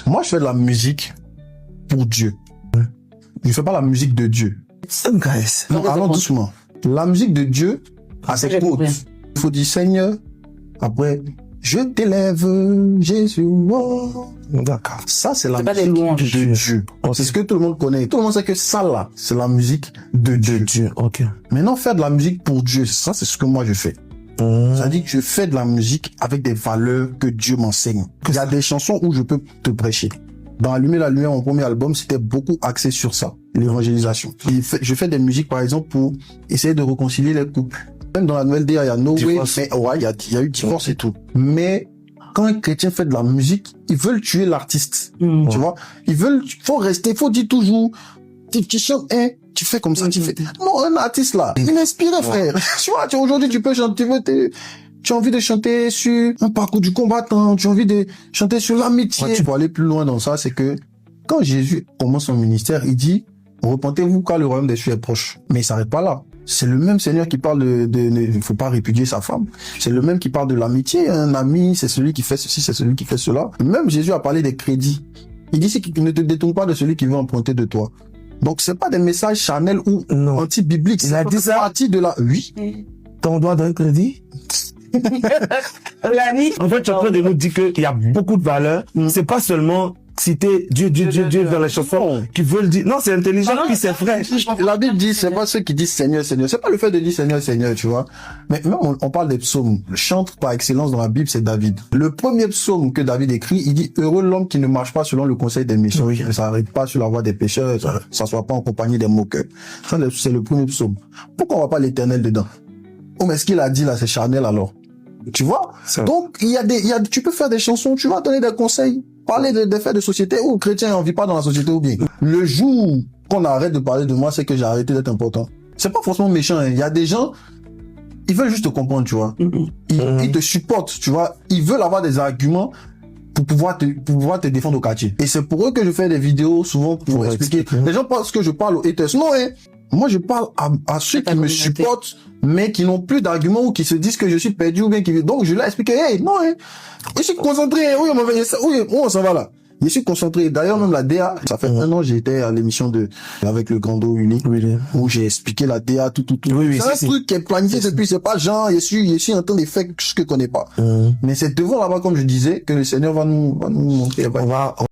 Moi, je fais de la musique pour Dieu. Je fais pas la musique de Dieu. Guys. Non, allons doucement. La musique de Dieu, à ses côtes. Il faut dire Seigneur. Après, je t'élève, Jésus. Oh. D'accord. Ça, c'est la C'est pas des musique louanges. de Dieu. C'est ce que tout le monde connaît. Tout le monde sait que ça, là, c'est la musique de Dieu. Ok. Maintenant, faire de la musique pour Dieu, ça, c'est ce que moi, je fais. Ça dit que je fais de la musique avec des valeurs que Dieu m'enseigne. Il y a des chansons où je peux te prêcher. Dans Allumer la lumière, mon premier album, c'était beaucoup axé sur ça, l'évangélisation. Je fais des musiques, par exemple, pour essayer de réconcilier les couples. Même dans la nouvelle DA, il y a No Way, mais ouais, il y a eu divorce et tout. Mais quand un chrétien fait de la musique, ils veulent tuer l'artiste. Tu vois? Faut dire toujours, tu chantes, tu fais comme ça, tu fais. Non, un artiste là, il inspire, frère. Tu vois, aujourd'hui, tu peux chanter, tu as envie de chanter sur un parcours du combattant, tu as envie de chanter sur l'amitié. Ouais, tu peux aller plus loin dans ça, c'est que quand Jésus commence son ministère, il dit, repentez-vous car le royaume des cieux est proche. Mais il s'arrête pas là. C'est le même Seigneur qui parle il faut pas répudier sa femme. C'est le même qui parle de l'amitié. Un ami, c'est celui qui fait ceci, c'est celui qui fait cela. Même Jésus a parlé des crédits. Il dit qu'il ne te détourne pas de celui qui veut emprunter de toi. Donc c'est pas des messages charnels ou anti-bibliques. Il a dit ça. Partie de la, oui. Ton doigt d'un crédit? En fait, tu es en train de nous dire qu'il y a beaucoup de valeurs. C'est pas seulement citer Dieu dans les chansons qui veulent dire, non, c'est intelligent, puis c'est vrai. La Bible dit, c'est pas ceux qui disent Seigneur, Seigneur. C'est pas le fait de dire Seigneur, Seigneur, tu vois. Mais même, on parle des psaumes. Le chantre par excellence dans la Bible, c'est David. Le premier psaume que David écrit, il dit, heureux l'homme qui ne marche pas selon le conseil des méchants. Ne s'arrête pas sur la voie des pécheurs, s'assoit pas en compagnie des moqueurs. Ça, c'est le premier psaume. Pourquoi on va pas l'Éternel dedans? Oh, mais ce qu'il a dit là, c'est charnel alors. Tu vois? Donc, tu peux faire des chansons, tu vas donner des conseils. Parler des faits de société où chrétien on vit pas dans la société ou bien. Le jour qu'on arrête de parler de moi, c'est que j'ai arrêté d'être important. C'est pas forcément méchant, hein. Il y a des gens, ils veulent juste te comprendre, tu vois. Ils te supportent, tu vois. Ils veulent avoir des arguments pour pouvoir te défendre au quartier. Et c'est pour eux que je fais des vidéos souvent pour expliquer. Les gens pensent que je parle aux haters. Non, hein. Moi, je parle à ceux qui me supportent, mais qui n'ont plus d'arguments ou qui se disent que je suis perdu ou bien donc je leur explique, hey, non, hein. Je suis concentré. Oui, on s'en va là. Je suis concentré. D'ailleurs, même la DA, ça fait un an, j'étais à l'émission avec le Grando unique, où j'ai expliqué la DA, tout. Oui, c'est un truc qui est planifié depuis, c'est pas genre, je suis en train de faire ce que je connais pas. Mais c'est devant là-bas, comme je disais, que le Seigneur va nous montrer.